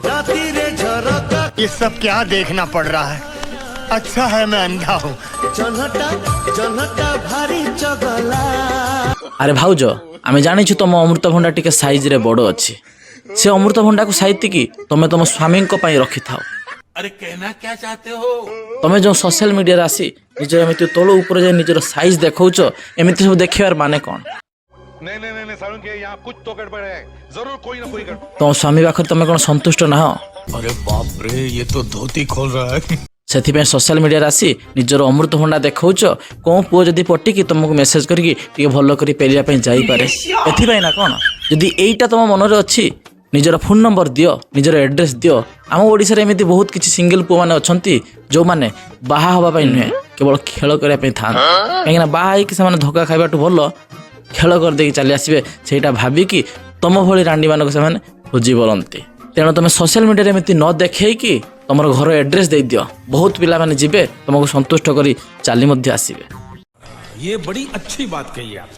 ये सब क्या देखना पड़ रहा है? अच्छा है मैं अंधा हूँ। আরে ভাউজ আমি জানিଛୁ ତମ ଅମୃତଭଣ୍ଡା ଟିକେ ସାଇଜରେ ବଡ଼ ଅଛି। ସେ ଅମୃତଭଣ୍ଡାକୁ ସାଇତିକି ତମେ ତମ ସ୍ୱାମୀଙ୍କ ପାଇଁ ରଖିଥାଅ। अरे कहना क्या चाहते हो? ତମେ ଯେଉଁ ସୋସିଆଲ ମିଡ଼ିଆରେ ଆସି ନିଜ ଏମିତି ତଳ ଉପରେ ଯାଇ ନିଜର ସାଇଜ ଦେଖାଉଛ, ଏମିତି ସବୁ ଦେଖିବାର ମାନେ କ'ଣ? नहीं सारुण के यहाँ कुछ तो गड़बड़ है, जरूर कोई ना कोई गड़बड़। ତମ ସ୍ୱାମୀ ପାଖରେ ତମେ କ'ଣ ସନ୍ତୁଷ୍ଟ ନାହଁ? अरे बाप रे, ये तो धोती खोल रहा है। ସେଥିପାଇଁ ସୋସିଆଲ ମିଡ଼ିଆରେ ଆସି ନିଜର ଅମୃତଭଣ୍ଡା ଦେଖାଉଛ। କେଉଁ ପୁଅ ଯଦି ପଟିକି ତମକୁ ମେସେଜ କରିକି ଟିକେ ଭଲ କରି ପେଲିବା ପାଇଁ ଯାଇପାରେ, ଏଥିପାଇଁ ନା କ'ଣ? ଯଦି ଏଇଟା ତମ ମନରେ ଅଛି, ନିଜର ଫୋନ୍ ନମ୍ବର ଦିଅ, ନିଜର ଆଡ୍ରେସ୍ ଦିଅ। ଆମ ଓଡ଼ିଶାରେ ଏମିତି ବହୁତ କିଛି ସିଙ୍ଗଲ ପୁଅମାନେ ଅଛନ୍ତି ଯେଉଁମାନେ ବାହା ହେବା ପାଇଁ ନୁହେଁ, କେବଳ ଖେଳ କରିବା ପାଇଁ ଥାଆନ୍ତି। କାହିଁକିନା ବାହା ହେଇକି ସେମାନେ ଧୋକା ଖାଇବାଠୁ ଭଲ ଖେଳ କରିଦେଇକି ଚାଲି ଆସିବେ, ସେଇଟା ଭାବିକି ତମ ଭଳି ରାଣ୍ଡିମାନଙ୍କୁ ସେମାନେ ଖୋଜି ବୋଲନ୍ତି। ତେଣୁ ତମେ ସୋସିଆଲ ମିଡ଼ିଆରେ ଏମିତି ନ ଦେଖେଇକି ତମର ଘର ଆଡ୍ରେସ୍ ଦେଇଦିଅ। ବହୁତ ପିଲାମାନେ ଯିବେ, ତମକୁ ସନ୍ତୁଷ୍ଟ କରି ଚାଲି ମଧ୍ୟ ଆସିବେ। ये बड़ी अच्छी बात कही आप।